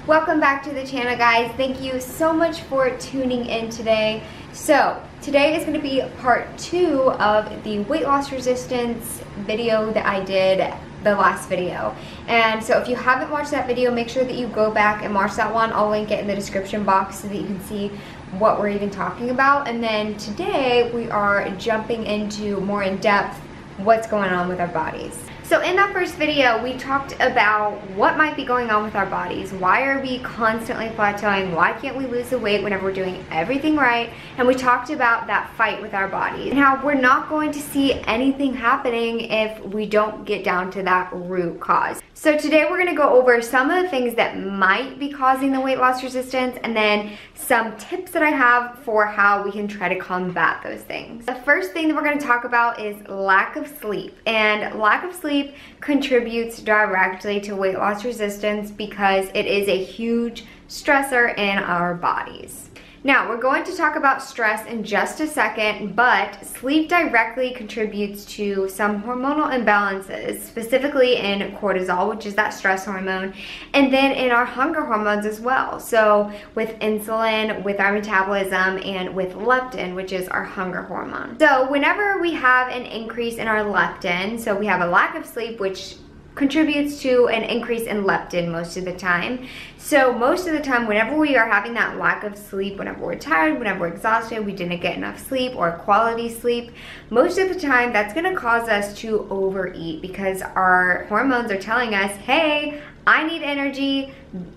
Welcome back to the channel, guys. Thank you so much for tuning in today. So today is going to be part 2 of the weight loss resistance video that I did the last video. And so if you haven't watched that video, make sure that you go back and watch that one. I'll link it in the description box so that you can see what we're even talking about. And then today we are jumping into more in depth what's going on with our bodies. So in that first video, we talked about what might be going on with our bodies. Why are we constantly plateauing? Why can't we lose the weight whenever we're doing everything right? And we talked about that fight with our bodies and how we're not going to see anything happening if we don't get down to that root cause. So today we're gonna go over some of the things that might be causing the weight loss resistance and then some tips that I have for how we can try to combat those things. The first thing that we're gonna talk about is lack of sleep. And lack of sleep contributes directly to weight loss resistance because it is a huge stressor in our bodies. Now, we're going to talk about stress in just a second, but sleep directly contributes to some hormonal imbalances, specifically in cortisol, which is that stress hormone, and then in our hunger hormones as well. So with insulin, with our metabolism, and with leptin, which is our hunger hormone. So whenever we have an increase in our leptin, so we have a lack of sleep, which contributes to an increase in leptin most of the time. So most of the time, whenever we are having that lack of sleep, whenever we're tired, whenever we're exhausted, we didn't get enough sleep or quality sleep, most of the time that's gonna cause us to overeat because our hormones are telling us, hey, I need energy,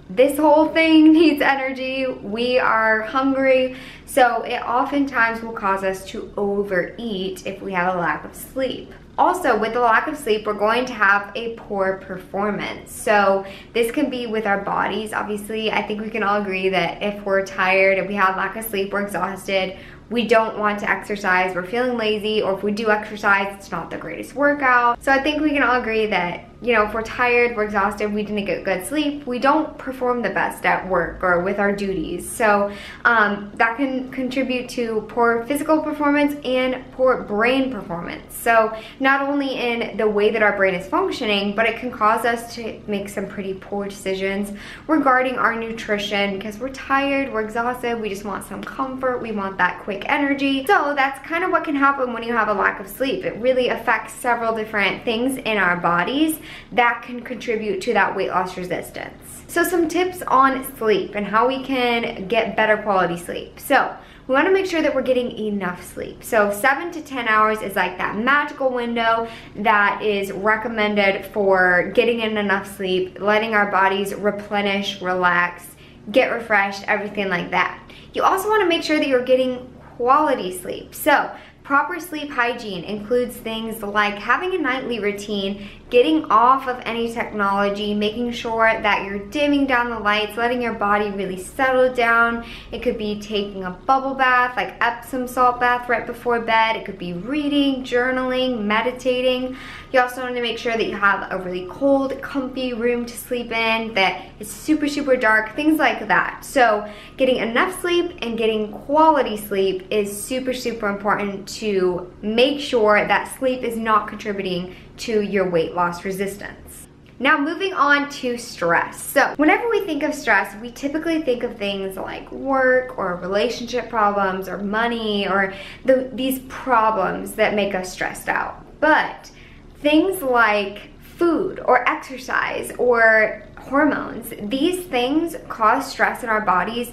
this whole thing needs energy, we are hungry. So it oftentimes will cause us to overeat if we have a lack of sleep. Also, with the lack of sleep, we're going to have a poor performance. So this can be with our bodies. Obviously, I think we can all agree that if we're tired, if we have lack of sleep, we're exhausted, we don't want to exercise, we're feeling lazy, or if we do exercise, it's not the greatest workout. So I think we can all agree that, you know, if we're tired, we're exhausted, we didn't get good sleep, we don't perform the best at work or with our duties. So that can contribute to poor physical performance and poor brain performance. So not only in the way that our brain is functioning, but it can cause us to make some pretty poor decisions regarding our nutrition because we're tired, we're exhausted, we just want some comfort, we want that quick energy. So that's kind of what can happen when you have a lack of sleep. It really affects several different things in our bodies that can contribute to that weight loss resistance. So some tips on sleep and how we can get better quality sleep. So we want to make sure that we're getting enough sleep. So 7 to 10 hours is like that magical window that is recommended for getting in enough sleep, letting our bodies replenish, relax, get refreshed, everything like that. You also want to make sure that you're getting quality sleep. So proper sleep hygiene includes things like having a nightly routine, getting off of any technology, making sure that you're dimming down the lights, letting your body really settle down. It could be taking a bubble bath, like Epsom salt bath right before bed. It could be reading, journaling, meditating. You also want to make sure that you have a really cold, comfy room to sleep in, that it's super, super dark, things like that. So getting enough sleep and getting quality sleep is super, super important to make sure that sleep is not contributing to your weight loss resistance. Now moving on to stress. So whenever we think of stress, we typically think of things like work or relationship problems or money or these problems that make us stressed out. But things like food or exercise or hormones, these things cause stress in our bodies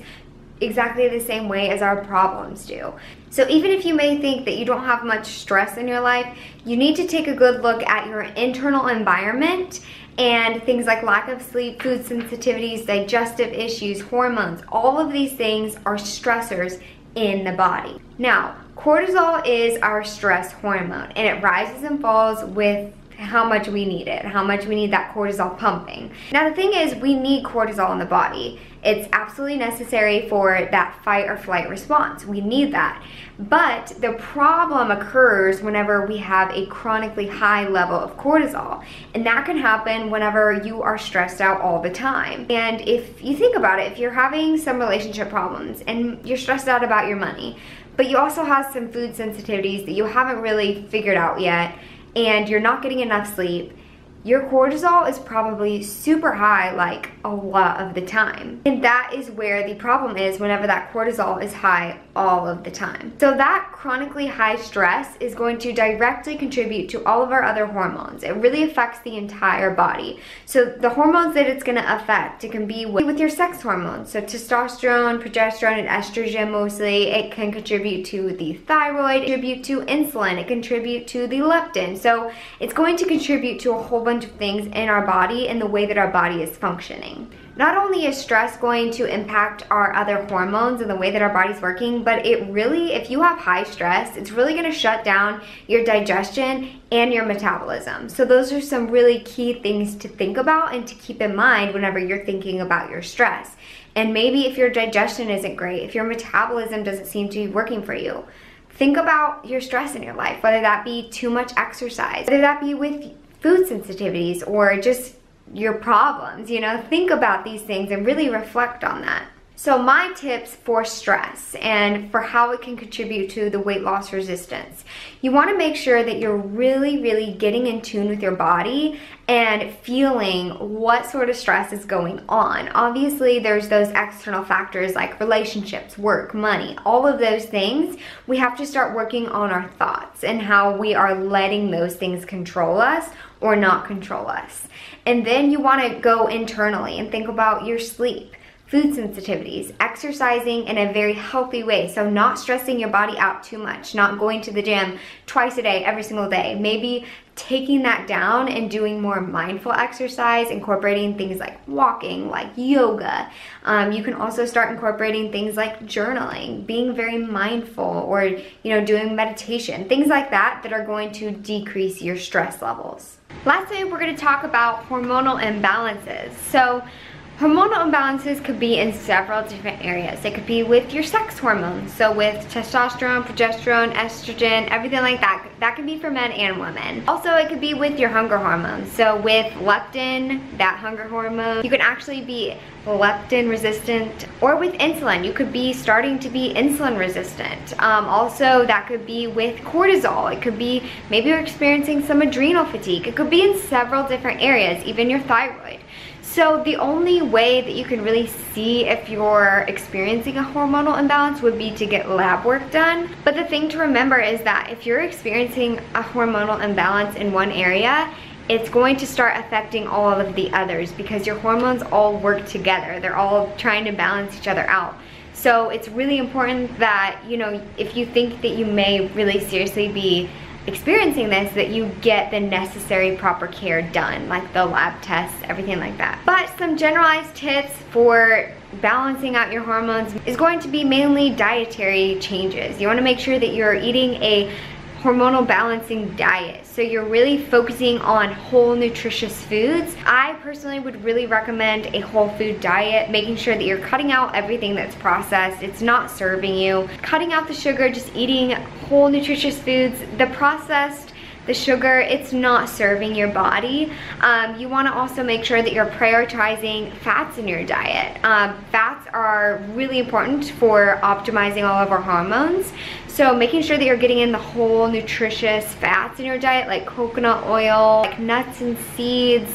exactly the same way as our problems do. So even if you may think that you don't have much stress in your life, you need to take a good look at your internal environment and things like lack of sleep, food sensitivities, digestive issues, hormones. All of these things are stressors in the body. Now, cortisol is our stress hormone and it rises and falls with how much we need it, how much we need that cortisol pumping. Now the thing is, we need cortisol in the body. It's absolutely necessary for that fight or flight response. We need that. But the problem occurs whenever we have a chronically high level of cortisol. And that can happen whenever you are stressed out all the time. And if you think about it, if you're having some relationship problems and you're stressed out about your money, but you also have some food sensitivities that you haven't really figured out yet, and you're not getting enough sleep, your cortisol is probably super high like a lot of the time. And that is where the problem is whenever that cortisol is high all of the time. So that chronically high stress is going to directly contribute to all of our other hormones. It really affects the entire body. So the hormones that it's gonna affect, it can be with your sex hormones. So testosterone, progesterone, and estrogen mostly. It can contribute to the thyroid, contribute to insulin, it contribute to the leptin. So it's going to contribute to a whole bunch of things in our body and the way that our body is functioning. Not only is stress going to impact our other hormones and the way that our body's working, but it really, if you have high stress, it's really gonna shut down your digestion and your metabolism. So those are some really key things to think about and to keep in mind whenever you're thinking about your stress. And maybe if your digestion isn't great, if your metabolism doesn't seem to be working for you, think about your stress in your life, whether that be too much exercise, whether that be with food sensitivities or just your problems, you know, think about these things and really reflect on that. So my tips for stress and for how it can contribute to the weight loss resistance. You want to make sure that you're really getting in tune with your body and feeling what sort of stress is going on. Obviously, there's those external factors like relationships, work, money, all of those things. We have to start working on our thoughts and how we are letting those things control us or not control us. And then you want to go internally and think about your sleep, food sensitivities, exercising in a very healthy way. So not stressing your body out too much, not going to the gym twice a day, every single day. Maybe taking that down and doing more mindful exercise, incorporating things like walking, like yoga. You can also start incorporating things like journaling, being very mindful, or doing meditation, things like that that are going to decrease your stress levels. Lastly, we're going to talk about hormonal imbalances. So hormonal imbalances could be in several different areas. It could be with your sex hormones, so with testosterone, progesterone, estrogen, everything like that. That can be for men and women. Also, it could be with your hunger hormones. So with leptin, that hunger hormone, you can actually be leptin resistant, or with insulin, you could be starting to be insulin resistant. Also, that could be with cortisol. It could be maybe you're experiencing some adrenal fatigue. It could be in several different areas, even your thyroid. So the only way that you can really see if you're experiencing a hormonal imbalance would be to get lab work done. But the thing to remember is that if you're experiencing a hormonal imbalance in one area, it's going to start affecting all of the others because your hormones all work together. They're all trying to balance each other out. So it's really important that, if you think that you may really seriously be experiencing this, that you get the necessary proper care done, like the lab tests, everything like that. But some generalized tips for balancing out your hormones is going to be mainly dietary changes. You want to make sure that you're eating a hormonal balancing diet. So you're really focusing on whole nutritious foods. I personally would really recommend a whole food diet, making sure that you're cutting out everything that's processed, it's not serving you. Cutting out the sugar, just eating whole nutritious foods. The processed, the sugar, it's not serving your body. You want to also make sure that you're prioritizing fats in your diet. Fats are really important for optimizing all of our hormones. So making sure that you're getting in the whole nutritious fats in your diet, like coconut oil, like nuts and seeds,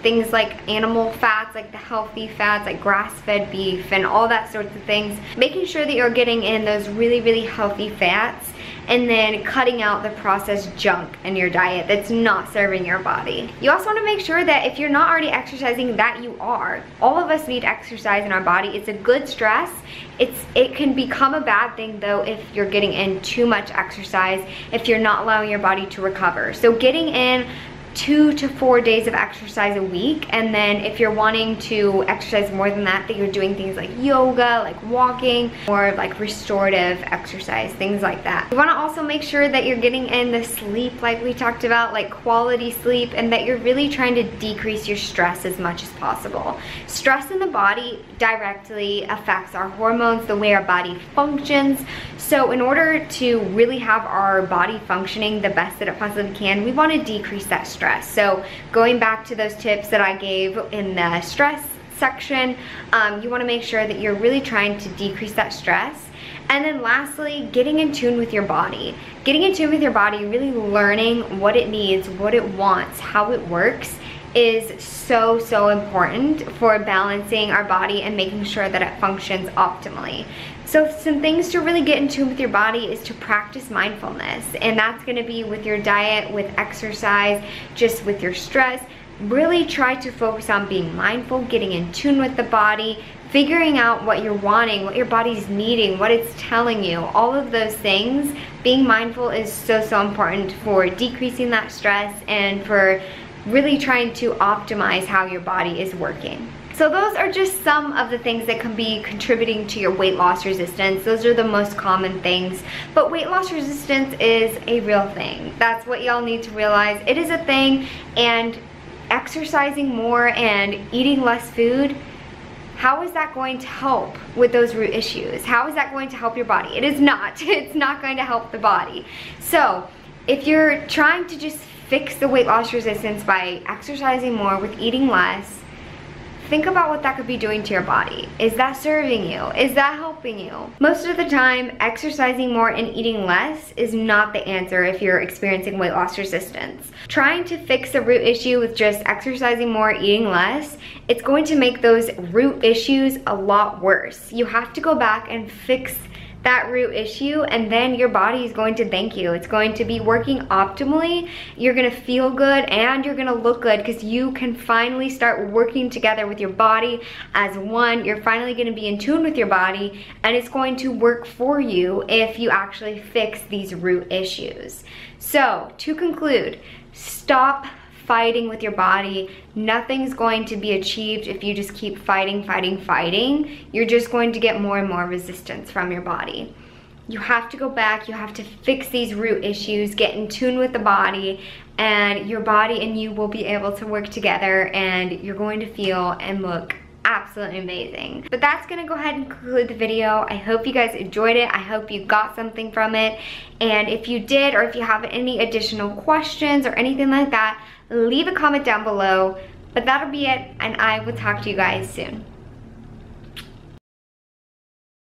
things like animal fats, like the healthy fats, like grass-fed beef and all that sorts of things. Making sure that you're getting in those really healthy fats, and then cutting out the processed junk in your diet that's not serving your body. You also want to make sure that if you're not already exercising, that you are. All of us need exercise in our body. It's a good stress. It can become a bad thing though if you're getting in too much exercise, if you're not allowing your body to recover. So getting in 2 to 4 days of exercise a week, and then if you're wanting to exercise more than that, that you're doing things like yoga, like walking, or like restorative exercise, things like that. You want to also make sure that you're getting in the sleep like we talked about, like quality sleep, and that you're really trying to decrease your stress as much as possible. Stress in the body directly affects our hormones, the way our body functions. So in order to really have our body functioning the best that it possibly can, we want to decrease that stress. So going back to those tips that I gave in the stress section, you want to make sure that you're really trying to decrease that stress. And then lastly, getting in tune with your body. Getting in tune with your body, really learning what it needs, what it wants, how it works, is so important for balancing our body and making sure that it functions optimally. So some things to really get in tune with your body is to practice mindfulness, and that's going to be with your diet, with exercise, just with your stress. Really try to focus on being mindful, getting in tune with the body, figuring out what you're wanting, what your body's needing, what it's telling you, all of those things. Being mindful is so important for decreasing that stress and for really trying to optimize how your body is working. So those are just some of the things that can be contributing to your weight loss resistance. Those are the most common things. But weight loss resistance is a real thing. That's what y'all need to realize. It is a thing, and exercising more and eating less food, how is that going to help with those root issues? How is that going to help your body? It is not. It's not going to help the body. So if you're trying to just fix the weight loss resistance by exercising more with eating less, think about what that could be doing to your body. Is that serving you? Is that helping you? Most of the time, exercising more and eating less is not the answer if you're experiencing weight loss resistance. Trying to fix the root issue with just exercising more, eating less, it's going to make those root issues a lot worse. You have to go back and fix that root issue, and then your body is going to thank you. It's going to be working optimally. You're gonna feel good and you're gonna look good because you can finally start working together with your body as one. You're finally gonna be in tune with your body, and it's going to work for you if you actually fix these root issues. So to conclude, stop fighting with your body. Nothing's going to be achieved if you just keep fighting. You're just going to get more and more resistance from your body. You have to go back, you have to fix these root issues, get in tune with the body, and your body and you will be able to work together, and you're going to feel and look absolutely amazing. But that's gonna go ahead and conclude the video. I hope you guys enjoyed it. I hope you got something from it. And if you did, or if you have any additional questions or anything like that, leave a comment down below. But that'll be it, and I will talk to you guys soon.